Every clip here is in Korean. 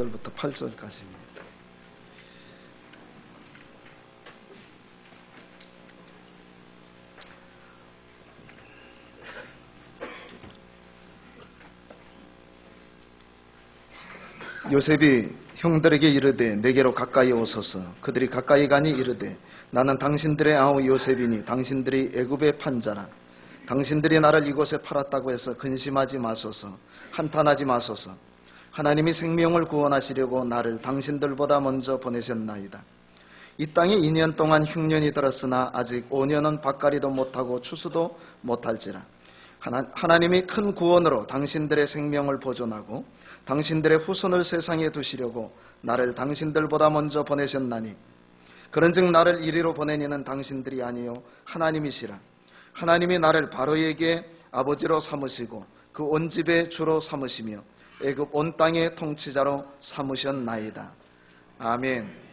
4절부터 8절까지입니다. 요셉이 형들에게 이르되 내게로 가까이 오소서. 그들이 가까이 가니 이르되 나는 당신들의 아우 요셉이니 당신들이 애굽의 판자라. 당신들이 나를 이곳에 팔았다고 해서 근심하지 마소서. 한탄하지 마소서. 하나님이 생명을 구원하시려고 나를 당신들보다 먼저 보내셨나이다. 이 땅에 2년 동안 흉년이 들었으나 아직 5년은 밭갈이도 못하고 추수도 못할지라. 하나님이 큰 구원으로 당신들의 생명을 보존하고 당신들의 후손을 세상에 두시려고 나를 당신들보다 먼저 보내셨나니 그런즉 나를 이리로 보낸 이는 당신들이 아니요 하나님이시라. 하나님이 나를 바로에게 아버지로 삼으시고 그 온 집의 주로 삼으시며 애굽 온 땅의 통치자로 삼으셨나이다. 아멘.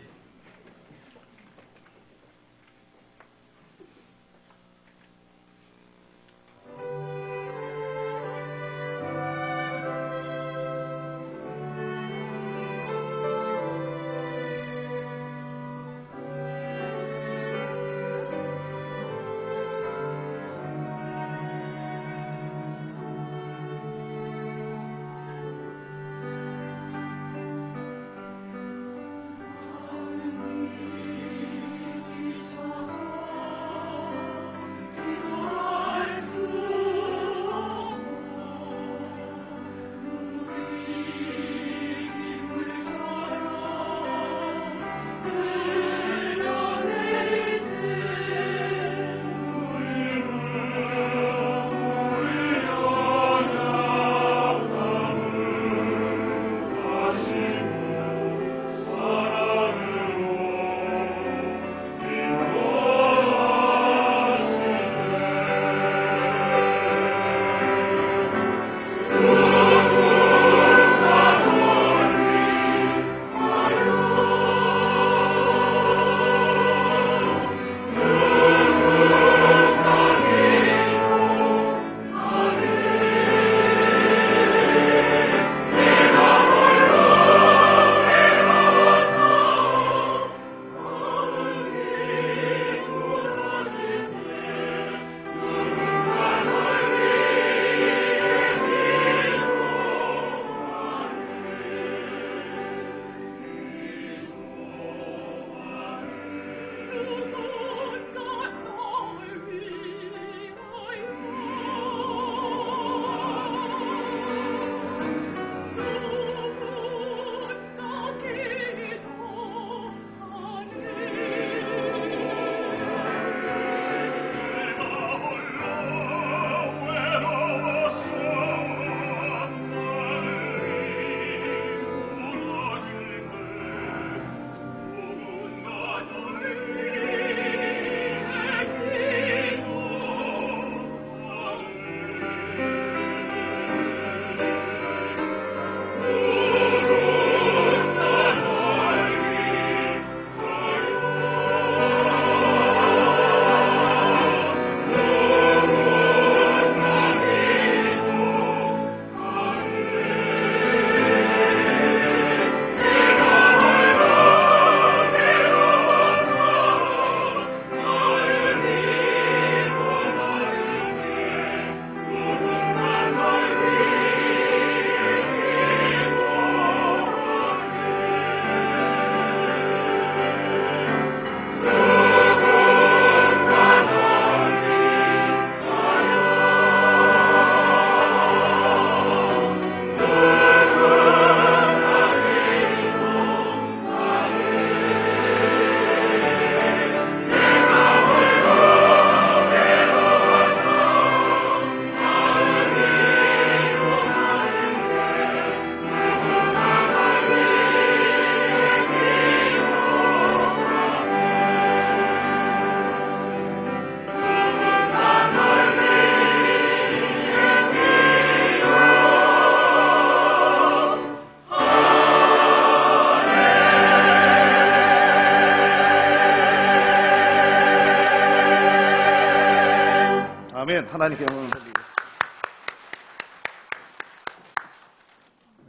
하나님께 영광을 돌리겠습니다.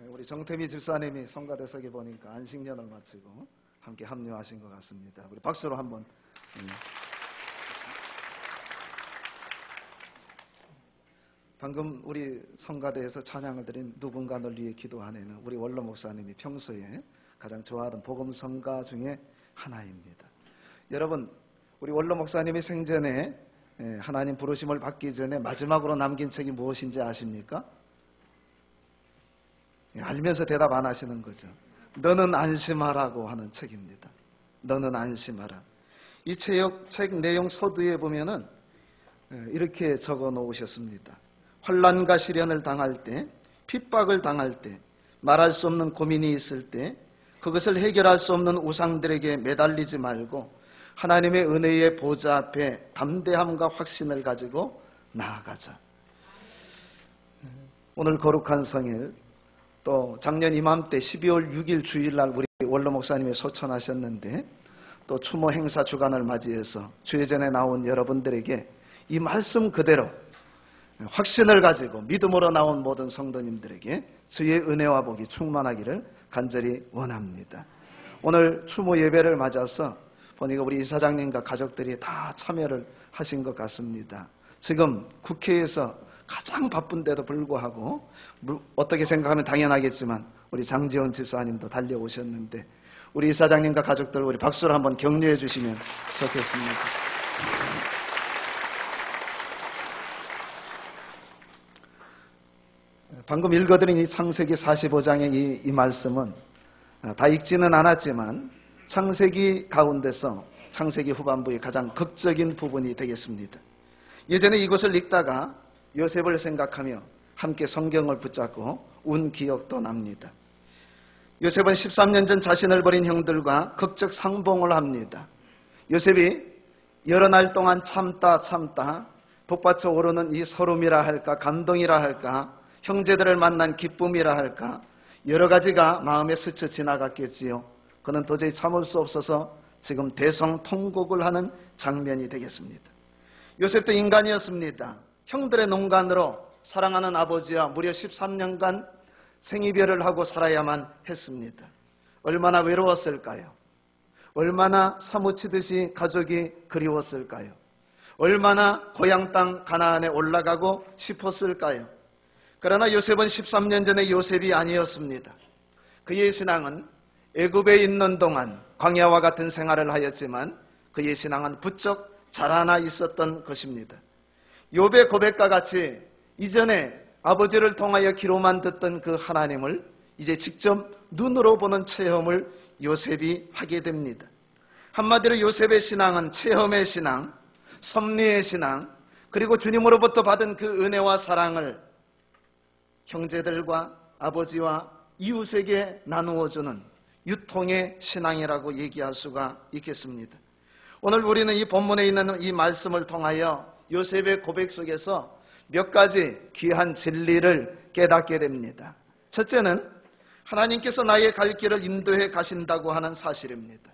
우리 정태미 집사님이 성가대석에 보니까 안식년을 마치고 함께 합류하신 것 같습니다. 우리 박수로 한번. 방금 우리 성가대에서 찬양을 드린 누군가를 위해 기도하는 우리 원로 목사님이 평소에 가장 좋아하던 복음 성가 중에 하나입니다. 여러분, 우리 원로 목사님이 생전에 하나님 부르심을 받기 전에 마지막으로 남긴 책이 무엇인지 아십니까? 알면서 대답 안 하시는 거죠. 너는 안심하라고 하는 책입니다. 너는 안심하라. 이 책 내용 서두에 보면은 이렇게 적어 놓으셨습니다. 환난과 시련을 당할 때, 핍박을 당할 때, 말할 수 없는 고민이 있을 때, 그것을 해결할 수 없는 우상들에게 매달리지 말고 하나님의 은혜의 보좌 앞에 담대함과 확신을 가지고 나아가자. 오늘 거룩한 성일, 또 작년 이맘때 12월 6일 주일날 우리 원로 목사님이 소천하셨는데 또 추모 행사 주간을 맞이해서 주예전에 나온 여러분들에게 이 말씀 그대로 확신을 가지고 믿음으로 나온 모든 성도님들에게 주의 은혜와 복이 충만하기를 간절히 원합니다. 오늘 추모 예배를 맞아서 보니까 우리 이사장님과 가족들이 다 참여를 하신 것 같습니다. 지금 국회에서 가장 바쁜데도 불구하고 어떻게 생각하면 당연하겠지만 우리 장지원 집사님도 달려오셨는데 우리 이사장님과 가족들 우리 박수로 한번 격려해 주시면 좋겠습니다. 방금 읽어드린 이 창세기 45장의 이 말씀은 다 읽지는 않았지만 창세기 가운데서 창세기 후반부의 가장 극적인 부분이 되겠습니다. 예전에 이것을 읽다가 요셉을 생각하며 함께 성경을 붙잡고 운 기억도 납니다. 요셉은 13년 전 자신을 버린 형들과 극적 상봉을 합니다. 요셉이 여러 날 동안 참다 북받쳐 오르는 이 서름이라 할까 감동이라 할까 형제들을 만난 기쁨이라 할까 여러 가지가 마음에 스쳐 지나갔겠지요. 그는 도저히 참을 수 없어서 지금 대성통곡을 하는 장면이 되겠습니다. 요셉도 인간이었습니다. 형들의 농간으로 사랑하는 아버지와 무려 13년간 생이별을 하고 살아야만 했습니다. 얼마나 외로웠을까요? 얼마나 사무치듯이 가족이 그리웠을까요? 얼마나 고향 땅 가나안에 올라가고 싶었을까요? 그러나 요셉은 13년 전의 요셉이 아니었습니다. 그의 신앙은 애굽에 있는 동안 광야와 같은 생활을 하였지만 그의 신앙은 부쩍 자라나 있었던 것입니다. 욥의 고백과 같이 이전에 아버지를 통하여 귀로만 듣던 그 하나님을 이제 직접 눈으로 보는 체험을 요셉이 하게 됩니다. 한마디로 요셉의 신앙은 체험의 신앙, 섭리의 신앙, 그리고 주님으로부터 받은 그 은혜와 사랑을 형제들과 아버지와 이웃에게 나누어주는 유통의 신앙이라고 얘기할 수가 있겠습니다. 오늘 우리는 이 본문에 있는 이 말씀을 통하여 요셉의 고백 속에서 몇 가지 귀한 진리를 깨닫게 됩니다. 첫째는 하나님께서 나의 갈 길을 인도해 가신다고 하는 사실입니다.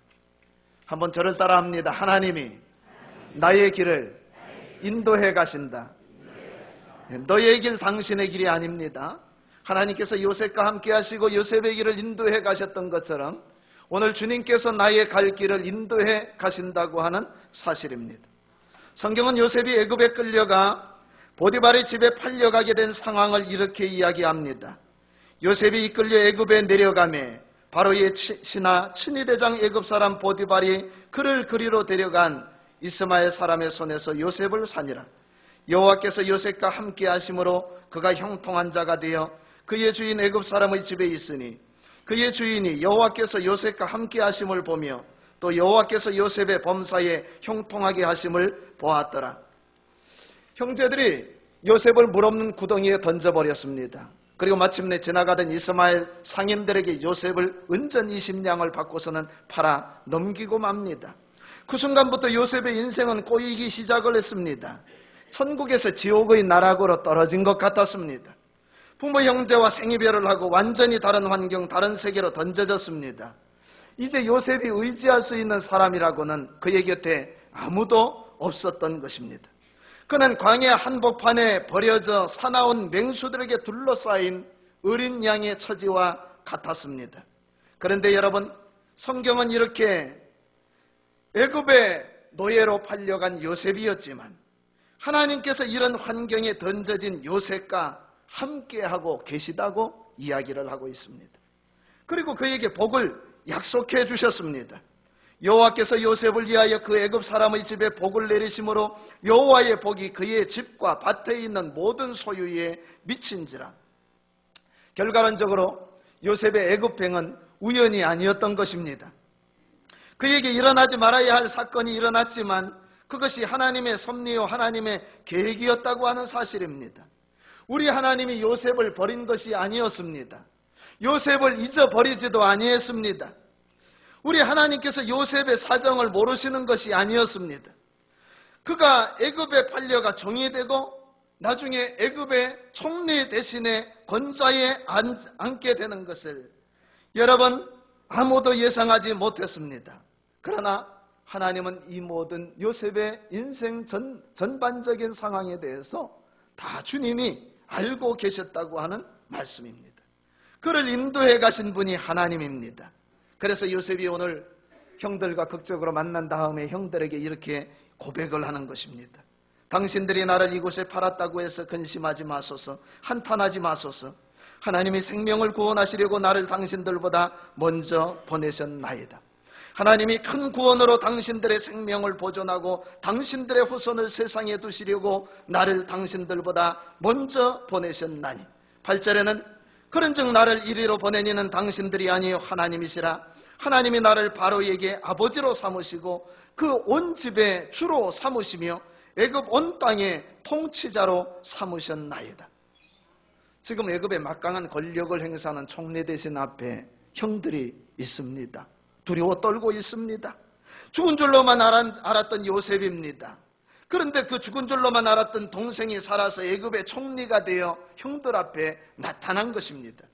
한번 저를 따라합니다. 하나님이 나의 길을 인도해 가신다. 너의 길 당신의 길이 아닙니다. 하나님께서 요셉과 함께 하시고 요셉의 길을 인도해 가셨던 것처럼 오늘 주님께서 나의 갈 길을 인도해 가신다고 하는 사실입니다. 성경은 요셉이 애굽에 끌려가 보디발의 집에 팔려가게 된 상황을 이렇게 이야기합니다. 요셉이 이끌려 애굽에 내려가매 바로의 신하 친위대장 애굽 사람 보디발이 그를 그리로 데려간 이스마엘 사람의 손에서 요셉을 사니라. 여호와께서 요셉과 함께 하심으로 그가 형통한 자가 되어 그의 주인 애굽 사람의 집에 있으니 그의 주인이 여호와께서 요셉과 함께 하심을 보며 또 여호와께서 요셉의 범사에 형통하게 하심을 보았더라. 형제들이 요셉을 물 없는 구덩이에 던져버렸습니다. 그리고 마침내 지나가던 이스마엘 상인들에게 요셉을 은전 20냥을 받고서는 팔아 넘기고 맙니다. 그 순간부터 요셉의 인생은 꼬이기 시작을 했습니다. 천국에서 지옥의 나락으로 떨어진 것 같았습니다. 부모 형제와 생이별을 하고 완전히 다른 환경, 다른 세계로 던져졌습니다. 이제 요셉이 의지할 수 있는 사람이라고는 그의 곁에 아무도 없었던 것입니다. 그는 광야 한복판에 버려져 사나운 맹수들에게 둘러싸인 어린 양의 처지와 같았습니다. 그런데 여러분, 성경은 이렇게 애굽의 노예로 팔려간 요셉이었지만 하나님께서 이런 환경에 던져진 요셉과 함께하고 계시다고 이야기를 하고 있습니다. 그리고 그에게 복을 약속해 주셨습니다. 여호와께서 요셉을 위하여 그 애굽 사람의 집에 복을 내리심으로 여호와의 복이 그의 집과 밭에 있는 모든 소유에 미친지라. 결과론적으로 요셉의 애굽행은 우연이 아니었던 것입니다. 그에게 일어나지 말아야 할 사건이 일어났지만 그것이 하나님의 섭리요 하나님의 계획이었다고 하는 사실입니다. 우리 하나님이 요셉을 버린 것이 아니었습니다. 요셉을 잊어버리지도 아니했습니다. 우리 하나님께서 요셉의 사정을 모르시는 것이 아니었습니다. 그가 애굽에 팔려가 종이 되고 나중에 애굽의 총리 대신에 권좌에 앉게 되는 것을 여러분 아무도 예상하지 못했습니다. 그러나 하나님은 이 모든 요셉의 인생 전반적인 상황에 대해서 다 주님이 알고 계셨다고 하는 말씀입니다. 그를 인도해 가신 분이 하나님입니다. 그래서 요셉이 오늘 형들과 극적으로 만난 다음에 형들에게 이렇게 고백을 하는 것입니다. 당신들이 나를 이곳에 팔았다고 해서 근심하지 마소서, 한탄하지 마소서. 하나님이 생명을 구원하시려고 나를 당신들보다 먼저 보내셨나이다. 하나님이 큰 구원으로 당신들의 생명을 보존하고 당신들의 후손을 세상에 두시려고 나를 당신들보다 먼저 보내셨나니. 8절에는 그런즉 나를 이리로 보내니는 당신들이 아니요 하나님이시라. 하나님이 나를 바로에게 아버지로 삼으시고 그 온 집의 주로 삼으시며 애굽 온 땅의 통치자로 삼으셨나이다. 지금 애굽의 막강한 권력을 행사하는 총리 대신 앞에 형들이 있습니다. 두려워 떨고 있습니다. 죽은 줄로만 알았던 요셉입니다. 그런데 그 죽은 줄로만 알았던 동생이 살아서 애굽의 총리가 되어 형들 앞에 나타난 것입니다.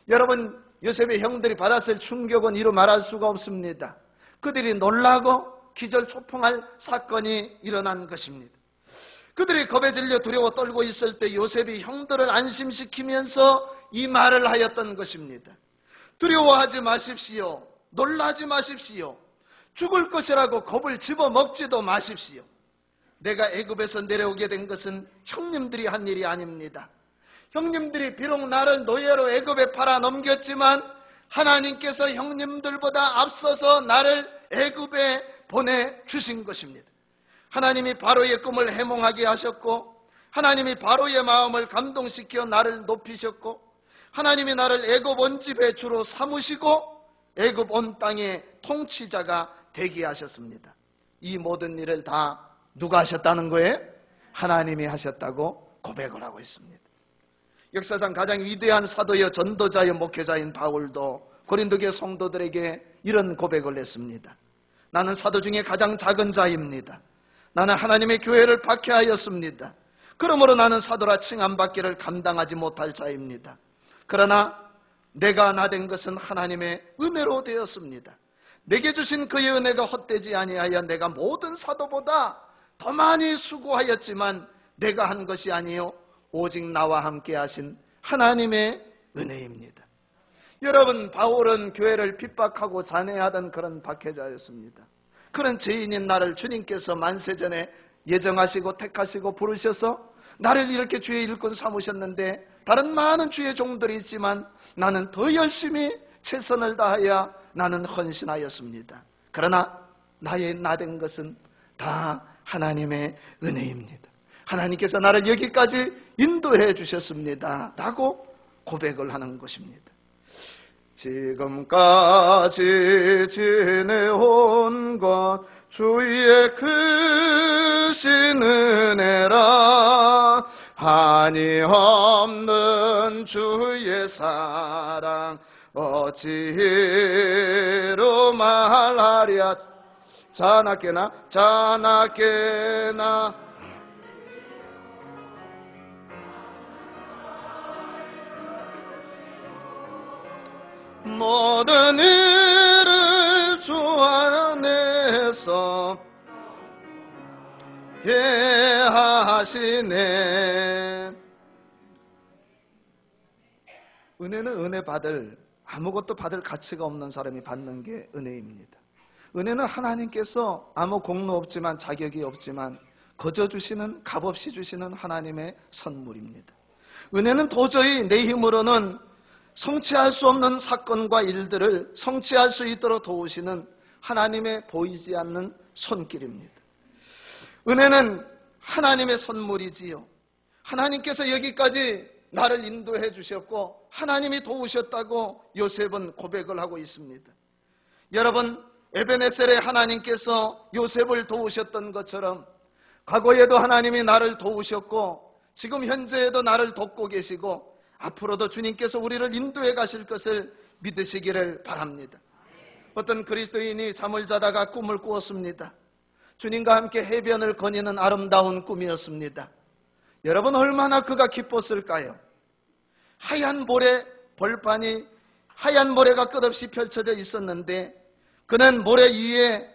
여러분, 요셉의 형들이 받았을 충격은 이루 말할 수가 없습니다. 그들이 놀라고 기절초풍할 사건이 일어난 것입니다. 그들이 겁에 질려 두려워 떨고 있을 때 요셉이 형들을 안심시키면서 이 말을 하였던 것입니다. 두려워하지 마십시오. 놀라지 마십시오. 죽을 것이라고 겁을 집어먹지도 마십시오. 내가 애굽에서 내려오게 된 것은 형님들이 한 일이 아닙니다. 형님들이 비록 나를 노예로 애굽에 팔아 넘겼지만 하나님께서 형님들보다 앞서서 나를 애굽에 보내주신 것입니다. 하나님이 바로의 꿈을 해몽하게 하셨고 하나님이 바로의 마음을 감동시켜 나를 높이셨고 하나님이 나를 애굽 온 집의 주로 삼으시고 애굽 온 땅의 통치자가 되게 하셨습니다. 이 모든 일을 다 누가 하셨다는 거예요? 하나님이 하셨다고 고백을 하고 있습니다. 역사상 가장 위대한 사도여 전도자여 목회자인 바울도 고린도교회 성도들에게 이런 고백을 했습니다. 나는 사도 중에 가장 작은 자입니다. 나는 하나님의 교회를 박해하였습니다. 그러므로 나는 사도라 칭함받기를 감당하지 못할 자입니다. 그러나 내가 나 된 것은 하나님의 은혜로 되었습니다. 내게 주신 그의 은혜가 헛되지 아니하여 내가 모든 사도보다 더 많이 수고하였지만 내가 한 것이 아니요 오직 나와 함께 하신 하나님의 은혜입니다. 여러분, 바울은 교회를 핍박하고 잔해하던 그런 박해자였습니다. 그런 죄인인 나를 주님께서 만세전에 예정하시고 택하시고 부르셔서 나를 이렇게 주의 일꾼 삼으셨는데 다른 많은 주의 종들이 있지만 나는 더 열심히 최선을 다하여 나는 헌신하였습니다. 그러나 나의 나 된 것은 다 하나님의 은혜입니다. 하나님께서 나를 여기까지 인도해 주셨습니다 라고 고백을 하는 것입니다. 지금까지 지내온 것 주의 크신 은혜라. 한이 없는 주의 사랑 어찌로 말하랴. 자나깨나 모든 일을 주 안에서 하시네. 은혜는 은혜 받을 아무것도 받을 가치가 없는 사람이 받는 게 은혜입니다. 은혜는 하나님께서 아무 공로 없지만 자격이 없지만 거저 주시는, 값없이 주시는 하나님의 선물입니다. 은혜는 도저히 내 힘으로는 성취할 수 없는 사건과 일들을 성취할 수 있도록 도우시는 하나님의 보이지 않는 손길입니다. 은혜는 하나님의 선물이지요. 하나님께서 여기까지 나를 인도해 주셨고 하나님이 도우셨다고 요셉은 고백을 하고 있습니다. 여러분, 에베네셀의 하나님께서 요셉을 도우셨던 것처럼 과거에도 하나님이 나를 도우셨고 지금 현재에도 나를 돕고 계시고 앞으로도 주님께서 우리를 인도해 가실 것을 믿으시기를 바랍니다. 어떤 그리스도인이 잠을 자다가 꿈을 꾸었습니다. 주님과 함께 해변을 거니는 아름다운 꿈이었습니다. 여러분, 얼마나 그가 기뻤을까요? 하얀 모래 벌판이 하얀 모래가 끝없이 펼쳐져 있었는데 그는 모래 위에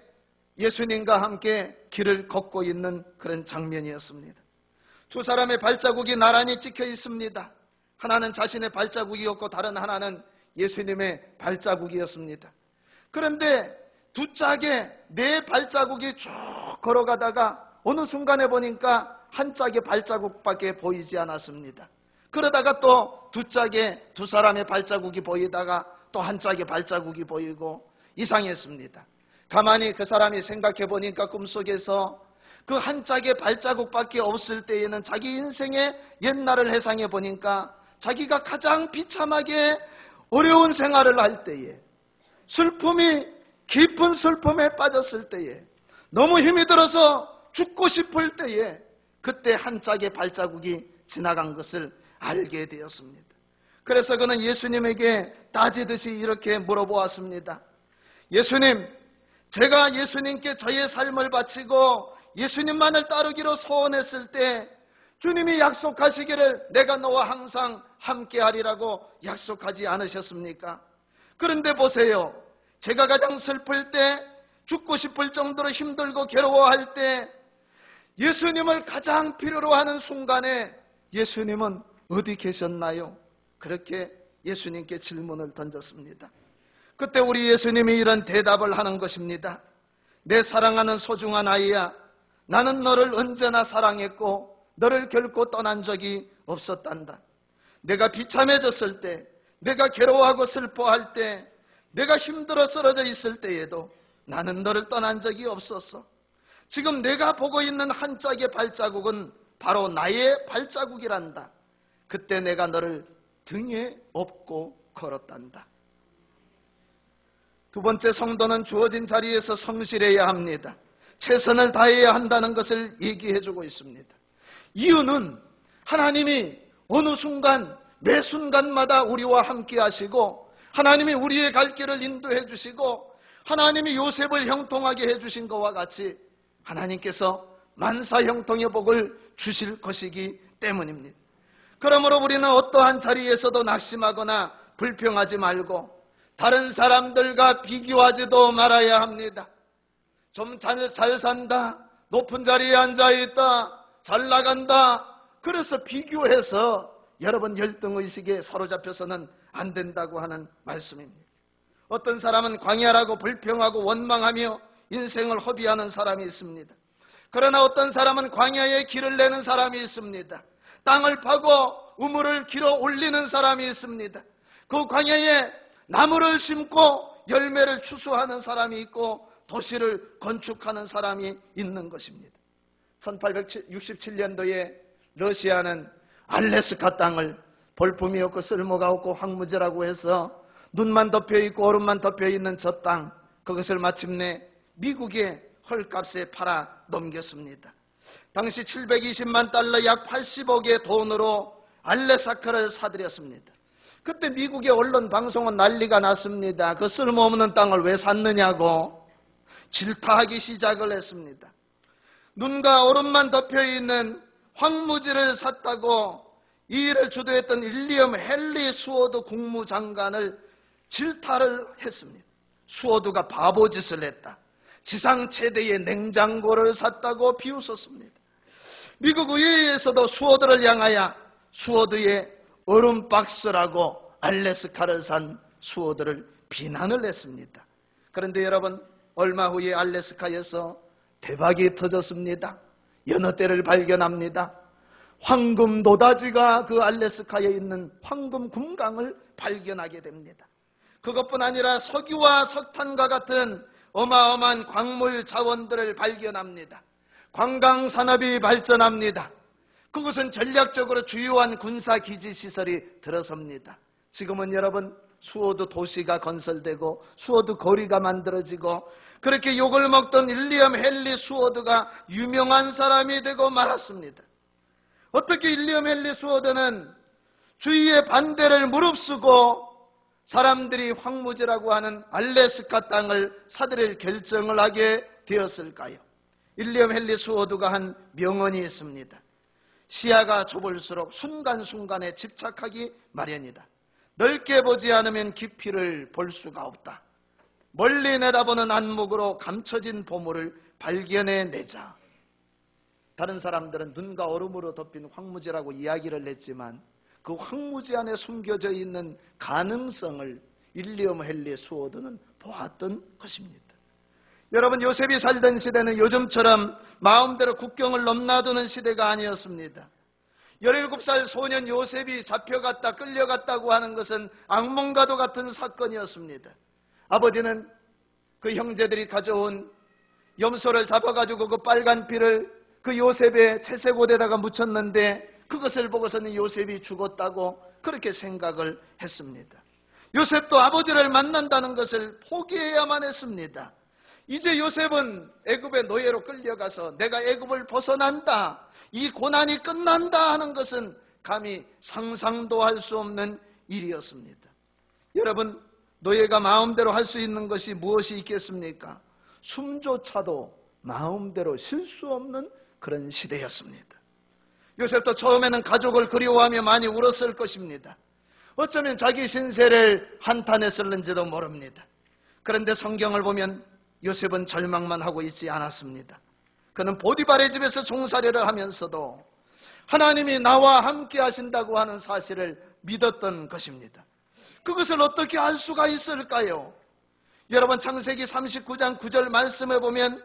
예수님과 함께 길을 걷고 있는 그런 장면이었습니다. 두 사람의 발자국이 나란히 찍혀 있습니다. 하나는 자신의 발자국이었고 다른 하나는 예수님의 발자국이었습니다. 그런데 두 짝에 네 발자국이 쭉 걸어가다가 어느 순간에 보니까 한 짝의 발자국밖에 보이지 않았습니다. 그러다가 또 두 짝에 두 사람의 발자국이 보이다가 또 한 짝의 발자국이 보이고 이상했습니다. 가만히 그 사람이 생각해 보니까 꿈속에서 그 한 짝의 발자국밖에 없을 때에는 자기 인생의 옛날을 회상해 보니까 자기가 가장 비참하게 어려운 생활을 할 때에 슬픔이 깊은 슬픔에 빠졌을 때에 너무 힘이 들어서 죽고 싶을 때에 그때 한 짝의 발자국이 지나간 것을 알게 되었습니다. 그래서 그는 예수님에게 따지듯이 이렇게 물어보았습니다. 예수님, 제가 예수님께 저의 삶을 바치고 예수님만을 따르기로 소원했을 때 주님이 약속하시기를 내가 너와 항상 함께하리라고 약속하지 않으셨습니까? 그런데 보세요. 제가 가장 슬플 때, 죽고 싶을 정도로 힘들고 괴로워할 때 예수님을 가장 필요로 하는 순간에 예수님은 어디 계셨나요? 그렇게 예수님께 질문을 던졌습니다. 그때 우리 예수님이 이런 대답을 하는 것입니다. 내 사랑하는 소중한 아이야, 나는 너를 언제나 사랑했고 너를 결코 떠난 적이 없었단다. 내가 비참해졌을 때, 내가 괴로워하고 슬퍼할 때, 내가 힘들어 쓰러져 있을 때에도 나는 너를 떠난 적이 없었어. 지금 내가 보고 있는 한 짝의 발자국은 바로 나의 발자국이란다. 그때 내가 너를 등에 업고 걸었단다. 두 번째, 성도는 주어진 자리에서 성실해야 합니다. 최선을 다해야 한다는 것을 얘기해주고 있습니다. 이유는 하나님이 어느 순간 매 순간마다 우리와 함께 하시고 하나님이 우리의 갈 길을 인도해 주시고 하나님이 요셉을 형통하게 해주신 것과 같이 하나님께서 만사 형통의 복을 주실 것이기 때문입니다. 그러므로 우리는 어떠한 자리에서도 낙심하거나 불평하지 말고 다른 사람들과 비교하지도 말아야 합니다. 좀 잘 산다, 높은 자리에 앉아있다, 잘 나간다, 그래서 비교해서 여러분 열등의식에 사로잡혀서는 안 된다고 하는 말씀입니다. 어떤 사람은 광야라고 불평하고 원망하며 인생을 허비하는 사람이 있습니다. 그러나 어떤 사람은 광야에 길을 내는 사람이 있습니다. 땅을 파고 우물을 길어 올리는 사람이 있습니다. 그 광야에 나무를 심고 열매를 추수하는 사람이 있고 도시를 건축하는 사람이 있는 것입니다. 1867년도에 러시아는 알래스카 땅을 볼품이 없고 쓸모가 없고 황무지라고 해서 눈만 덮여있고 얼음만 덮여있는 저 땅, 그것을 마침내 미국에 헐값에 팔아 넘겼습니다. 당시 720만 달러 약 80억의 돈으로 알래스카를 사들였습니다. 그때 미국의 언론 방송은 난리가 났습니다. 그 쓸모없는 땅을 왜 샀느냐고 질타하기 시작을 했습니다. 눈과 얼음만 덮여있는 황무지를 샀다고 이 일을 주도했던 윌리엄 헨리 수워드 국무장관을 질타를 했습니다. 수워드가 바보짓을 했다. 지상 최대의 냉장고를 샀다고 비웃었습니다. 미국 의회에서도 수워드를 향하여 수워드의 얼음 박스라고 알래스카를 산 수호들을 비난을 했습니다. 그런데 여러분, 얼마 후에 알래스카에서 대박이 터졌습니다. 여느 때를 발견합니다. 황금 노다지가 그 알래스카에 있는 황금 금강을 발견하게 됩니다. 그것뿐 아니라 석유와 석탄과 같은 어마어마한 광물 자원들을 발견합니다. 관광 산업이 발전합니다. 그것은 전략적으로 주요한 군사기지 시설이 들어섭니다. 지금은 여러분, 수호드 도시가 건설되고 수호드 거리가 만들어지고 그렇게 욕을 먹던 윌리엄 헨리 수호드가 유명한 사람이 되고 말았습니다. 어떻게 윌리엄 헨리 수호드는 주위의 반대를 무릅쓰고 사람들이 황무지라고 하는 알래스카 땅을 사들일 결정을 하게 되었을까요? 윌리엄 헨리 수호드가 한 명언이 있습니다. 시야가 좁을수록 순간순간에 집착하기 마련이다. 넓게 보지 않으면 깊이를 볼 수가 없다. 멀리 내다보는 안목으로 감춰진 보물을 발견해내자. 다른 사람들은 눈과 얼음으로 덮인 황무지라고 이야기를 했지만 그 황무지 안에 숨겨져 있는 가능성을 윌리엄 헨리 수호드는 보았던 것입니다. 여러분, 요셉이 살던 시대는 요즘처럼 마음대로 국경을 넘나드는 시대가 아니었습니다. 17살 소년 요셉이 잡혀갔다 끌려갔다고 하는 것은 악몽과도 같은 사건이었습니다. 아버지는 그 형제들이 가져온 염소를 잡아가지고 그 빨간 피를 그 요셉의 채색옷에다가 묻혔는데 그것을 보고서는 요셉이 죽었다고 그렇게 생각을 했습니다. 요셉도 아버지를 만난다는 것을 포기해야만 했습니다. 이제 요셉은 애굽의 노예로 끌려가서 내가 애굽을 벗어난다, 이 고난이 끝난다 하는 것은 감히 상상도 할 수 없는 일이었습니다. 여러분, 노예가 마음대로 할 수 있는 것이 무엇이 있겠습니까? 숨조차도 마음대로 쉴 수 없는 그런 시대였습니다. 요셉도 처음에는 가족을 그리워하며 많이 울었을 것입니다. 어쩌면 자기 신세를 한탄했을는지도 모릅니다. 그런데 성경을 보면 요셉은 절망만 하고 있지 않았습니다. 그는 보디발의 집에서 종살이를 하면서도 하나님이 나와 함께 하신다고 하는 사실을 믿었던 것입니다. 그것을 어떻게 알 수가 있을까요? 여러분, 창세기 39장 9절 말씀에 보면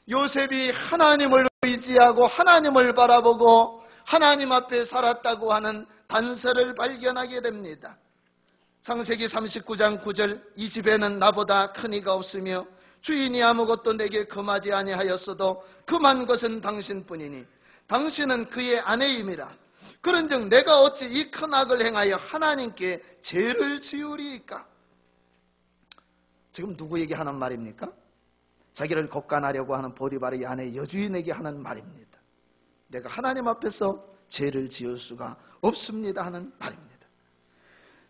요셉이 하나님을 의지하고 하나님을 바라보고 하나님 앞에 살았다고 하는 단서를 발견하게 됩니다. 창세기 39장 9절, 이 집에는 나보다 큰 이가 없으며 주인이 아무것도 내게 금하지 아니하였어도 금한 것은 당신뿐이니 당신은 그의 아내임이라. 그런즉 내가 어찌 이 큰 악을 행하여 하나님께 죄를 지으리이까? 지금 누구에게 하는 말입니까? 자기를 곡간하려고 하는 보디발의 아내 여주인에게 하는 말입니다. 내가 하나님 앞에서 죄를 지을 수가 없습니다 하는 말입니다.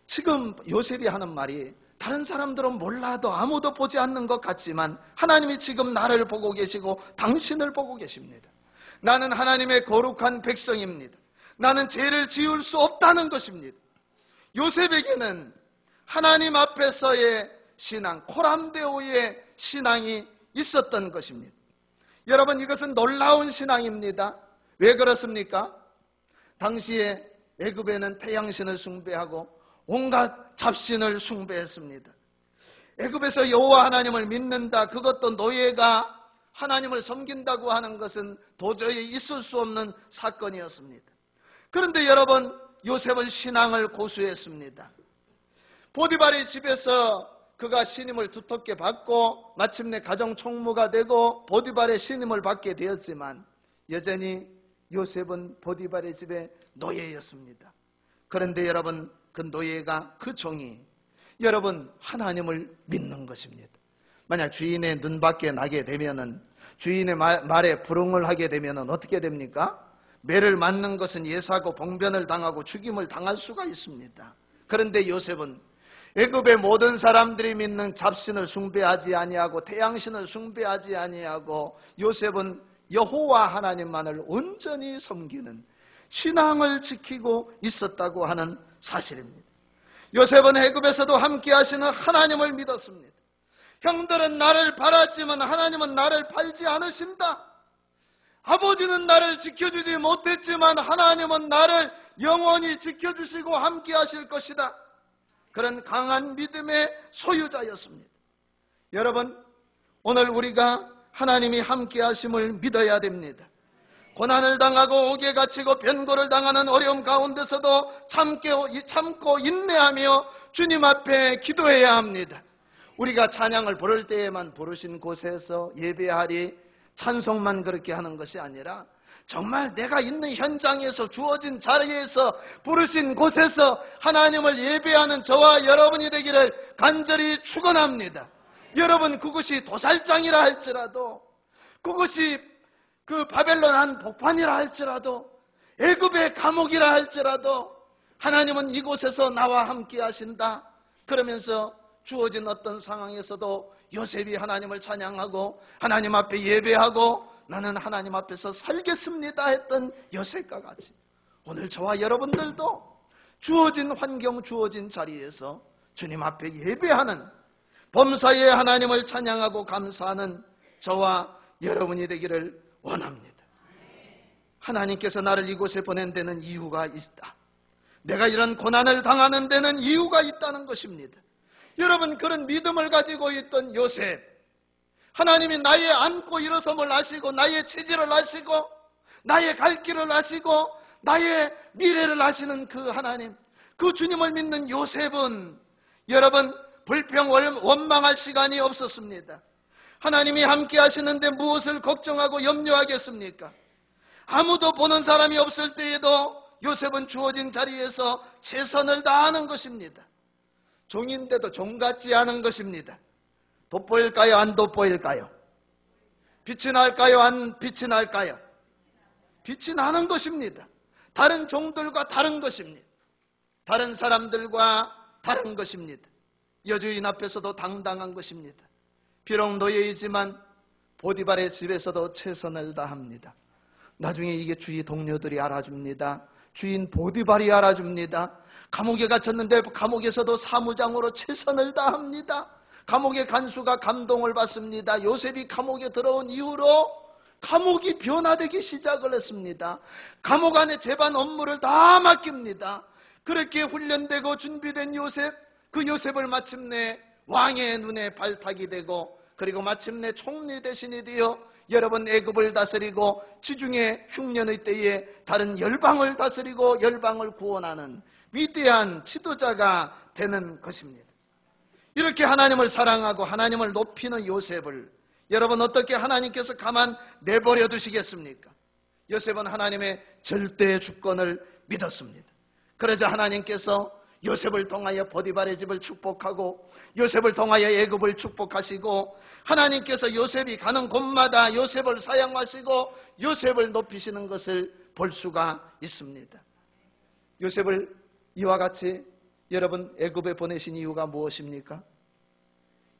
지금 요셉이 하는 말이 다른 사람들은 몰라도 아무도 보지 않는 것 같지만 하나님이 지금 나를 보고 계시고 당신을 보고 계십니다. 나는 하나님의 거룩한 백성입니다. 나는 죄를 지을 수 없다는 것입니다. 요셉에게는 하나님 앞에서의 신앙, 코람데오의 신앙이 있었던 것입니다. 여러분, 이것은 놀라운 신앙입니다. 왜 그렇습니까? 당시에 애굽에는 태양신을 숭배하고 온갖 잡신을 숭배했습니다. 애굽에서 여호와 하나님을 믿는다, 그것도 노예가 하나님을 섬긴다고 하는 것은 도저히 있을 수 없는 사건이었습니다. 그런데 여러분, 요셉은 신앙을 고수했습니다. 보디발의 집에서 그가 신임을 두텁게 받고 마침내 가정 총무가 되고 보디발의 신임을 받게 되었지만 여전히 요셉은 보디발의 집의 노예였습니다. 그런데 여러분, 그 노예가, 그 종이 여러분 하나님을 믿는 것입니다. 만약 주인의 눈밖에 나게 되면은, 주인의 말에 불응을 하게 되면은 어떻게 됩니까? 매를 맞는 것은 예사고 봉변을 당하고 죽임을 당할 수가 있습니다. 그런데 요셉은 애굽의 모든 사람들이 믿는 잡신을 숭배하지 아니하고 태양신을 숭배하지 아니하고 요셉은 여호와 하나님만을 온전히 섬기는 신앙을 지키고 있었다고 하는 사실입니다. 요셉은 애굽에서도 함께 하시는 하나님을 믿었습니다. 형들은 나를 팔았지만 하나님은 나를 팔지 않으신다. 아버지는 나를 지켜주지 못했지만 하나님은 나를 영원히 지켜주시고 함께 하실 것이다. 그런 강한 믿음의 소유자였습니다. 여러분, 오늘 우리가 하나님이 함께 하심을 믿어야 됩니다. 고난을 당하고 옥에 갇히고 변고를 당하는 어려움 가운데서도 참고 인내하며 주님 앞에 기도해야 합니다. 우리가 찬양을 부를 때에만 부르신 곳에서 예배하리, 찬송만 그렇게 하는 것이 아니라 정말 내가 있는 현장에서 주어진 자리에서 부르신 곳에서 하나님을 예배하는 저와 여러분이 되기를 간절히 축원합니다. 여러분, 그것이 도살장이라 할지라도, 그것이 그 바벨론 한복판이라 할지라도, 애굽의 감옥이라 할지라도 하나님은 이곳에서 나와 함께 하신다. 그러면서 주어진 어떤 상황에서도 요셉이 하나님을 찬양하고 하나님 앞에 예배하고 나는 하나님 앞에서 살겠습니다 했던 요셉과 같이 오늘 저와 여러분들도 주어진 환경, 주어진 자리에서 주님 앞에 예배하는, 범사에 하나님을 찬양하고 감사하는 저와 여러분이 되기를 원합니다. 하나님께서 나를 이곳에 보낸 데는 이유가 있다. 내가 이런 고난을 당하는 데는 이유가 있다는 것입니다. 여러분, 그런 믿음을 가지고 있던 요셉, 하나님이 나의 앉고 일어섬을 아시고 나의 체질을 아시고 나의 갈 길을 아시고 나의 미래를 아시는 그 하나님, 그 주님을 믿는 요셉은 여러분 불평 원망할 시간이 없었습니다. 하나님이 함께 하시는데 무엇을 걱정하고 염려하겠습니까? 아무도 보는 사람이 없을 때에도 요셉은 주어진 자리에서 최선을 다하는 것입니다. 종인데도 종 같지 않은 것입니다. 돋보일까요? 안 돋보일까요? 빛이 날까요? 안 빛이 날까요? 빛이 나는 것입니다. 다른 종들과 다른 것입니다. 다른 사람들과 다른 것입니다. 여주인 앞에서도 당당한 것입니다. 비록 노예이지만 보디발의 집에서도 최선을 다합니다. 나중에 이게 주위 동료들이 알아줍니다. 주인 보디발이 알아줍니다. 감옥에 갇혔는데 감옥에서도 사무장으로 최선을 다합니다. 감옥의 간수가 감동을 받습니다. 요셉이 감옥에 들어온 이후로 감옥이 변화되기 시작을 했습니다. 감옥 안에 재반 업무를 다 맡깁니다. 그렇게 훈련되고 준비된 요셉, 그 요셉을 마침내 왕의 눈에 발탁이 되고 그리고 마침내 총리 대신이 되어 여러분 애굽을 다스리고 지중해 흉년의 때에 다른 열방을 다스리고 열방을 구원하는 위대한 지도자가 되는 것입니다. 이렇게 하나님을 사랑하고 하나님을 높이는 요셉을 여러분 어떻게 하나님께서 가만 내버려 두시겠습니까? 요셉은 하나님의 절대 주권을 믿었습니다. 그러자 하나님께서 요셉을 통하여 보디발의 집을 축복하고 요셉을 통하여 애굽을 축복하시고 하나님께서 요셉이 가는 곳마다 요셉을 사용하시고 요셉을 높이시는 것을 볼 수가 있습니다. 요셉을 이와 같이 여러분 애굽에 보내신 이유가 무엇입니까?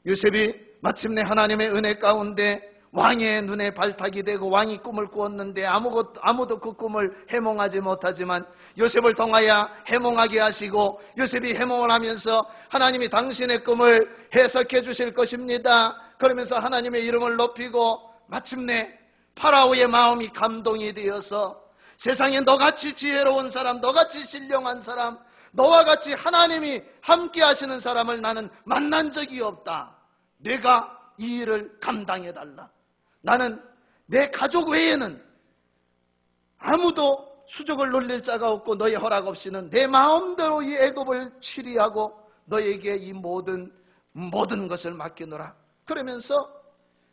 요셉이 마침내 하나님의 은혜 가운데 왕의 눈에 발탁이 되고 왕이 꿈을 꾸었는데 아무도 그 꿈을 해몽하지 못하지만 요셉을 통하여 해몽하게 하시고 요셉이 해몽을 하면서 하나님이 당신의 꿈을 해석해 주실 것입니다. 그러면서 하나님의 이름을 높이고 마침내 파라오의 마음이 감동이 되어서 세상에 너같이 지혜로운 사람, 너같이 신령한 사람, 너와 같이 하나님이 함께 하시는 사람을 나는 만난 적이 없다. 내가 이 일을 감당해달라. 나는 내 가족 외에는 아무도 수족을 놀릴 자가 없고 너의 허락 없이는 내 마음대로 이 애굽을 치리하고 너에게 이 모든 것을 맡기노라. 그러면서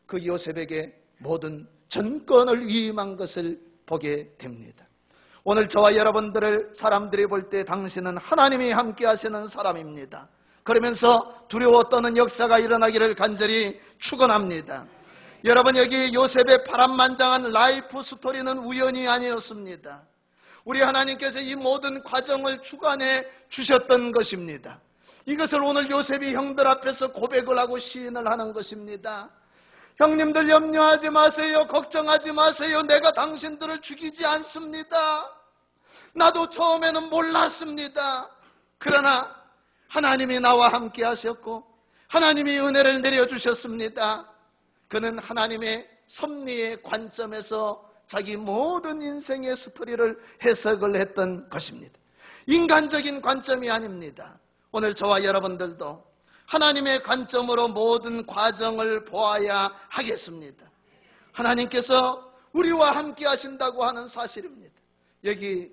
그 요셉에게 모든 전권을 위임한 것을 보게 됩니다. 오늘 저와 여러분들을 사람들이 볼 때 당신은 하나님이 함께 하시는 사람입니다. 그러면서 두려워 떠는 역사가 일어나기를 간절히 축원합니다. 여러분, 여기 요셉의 파란만장한 라이프 스토리는 우연이 아니었습니다. 우리 하나님께서 이 모든 과정을 주관해 주셨던 것입니다. 이것을 오늘 요셉이 형들 앞에서 고백을 하고 시인을 하는 것입니다. 형님들 염려하지 마세요. 걱정하지 마세요. 내가 당신들을 죽이지 않습니다. 나도 처음에는 몰랐습니다. 그러나 하나님이 나와 함께 하셨고 하나님이 은혜를 내려주셨습니다. 그는 하나님의 섭리의 관점에서 자기 모든 인생의 스토리를 해석을 했던 것입니다. 인간적인 관점이 아닙니다. 오늘 저와 여러분들도 하나님의 관점으로 모든 과정을 보아야 하겠습니다. 하나님께서 우리와 함께 하신다고 하는 사실입니다. 여기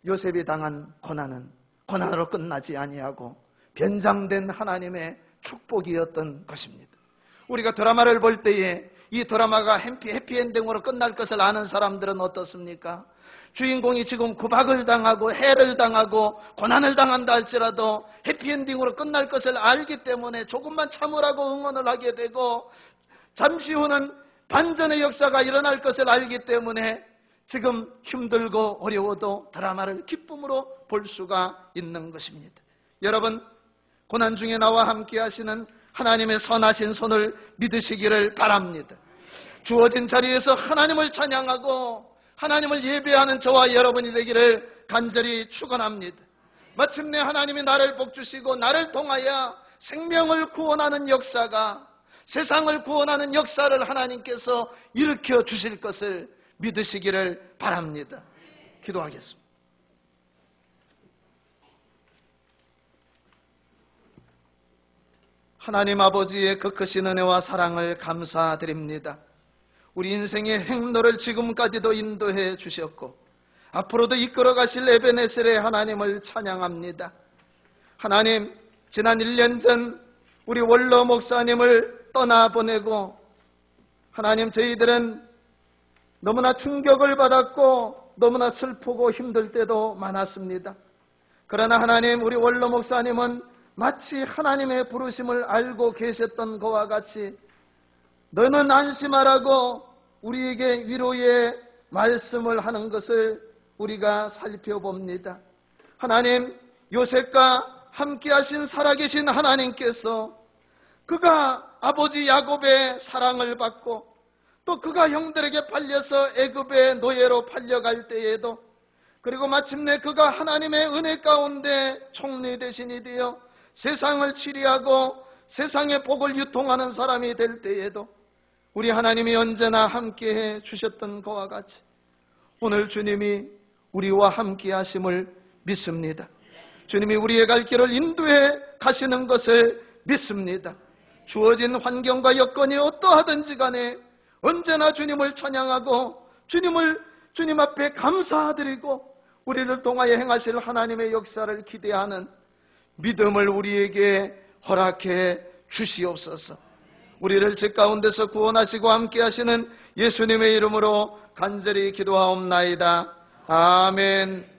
요셉이 당한 고난은 고난으로 끝나지 아니하고 변장된 하나님의 축복이었던 것입니다. 우리가 드라마를 볼 때에 이 드라마가 해피엔딩으로 끝날 것을 아는 사람들은 어떻습니까? 주인공이 지금 구박을 당하고 해를 당하고 고난을 당한다 할지라도 해피엔딩으로 끝날 것을 알기 때문에 조금만 참으라고 응원을 하게 되고, 잠시 후는 반전의 역사가 일어날 것을 알기 때문에 지금 힘들고 어려워도 드라마를 기쁨으로 볼 수가 있는 것입니다. 여러분, 고난 중에 나와 함께 하시는 하나님의 선하신 손을 믿으시기를 바랍니다. 주어진 자리에서 하나님을 찬양하고 하나님을 예배하는 저와 여러분이 되기를 간절히 축원합니다. 마침내 하나님이 나를 복주시고 나를 통하여 생명을 구원하는 역사가, 세상을 구원하는 역사를 하나님께서 일으켜 주실 것을 믿으시기를 바랍니다. 기도하겠습니다. 하나님 아버지의 그 크신 은혜와 사랑을 감사드립니다. 우리 인생의 행로를 지금까지도 인도해 주셨고 앞으로도 이끌어 가실 에베네셀의 하나님을 찬양합니다. 하나님, 지난 1년 전 우리 원로 목사님을 떠나보내고 하나님, 저희들은 너무나 충격을 받았고 너무나 슬프고 힘들 때도 많았습니다. 그러나 하나님, 우리 원로 목사님은 마치 하나님의 부르심을 알고 계셨던 것과 같이 너는 안심하라고 우리에게 위로의 말씀을 하는 것을 우리가 살펴봅니다. 하나님, 요셉과 함께 하신 살아계신 하나님께서 그가 아버지 야곱의 사랑을 받고 또 그가 형들에게 팔려서 애굽의 노예로 팔려갈 때에도, 그리고 마침내 그가 하나님의 은혜 가운데 총리 대신이 되어 세상을 치리하고 세상의 복을 유통하는 사람이 될 때에도 우리 하나님이 언제나 함께해 주셨던 것과 같이 오늘 주님이 우리와 함께 하심을 믿습니다. 주님이 우리의 갈 길을 인도해 가시는 것을 믿습니다. 주어진 환경과 여건이 어떠하든지 간에 언제나 주님을 찬양하고 주님 앞에 감사드리고 우리를 통하여 행하실 하나님의 역사를 기대하는 믿음을 우리에게 허락해 주시옵소서. 우리를 죄 가운데서 구원하시고 함께 하시는 예수님의 이름으로 간절히 기도하옵나이다. 아멘.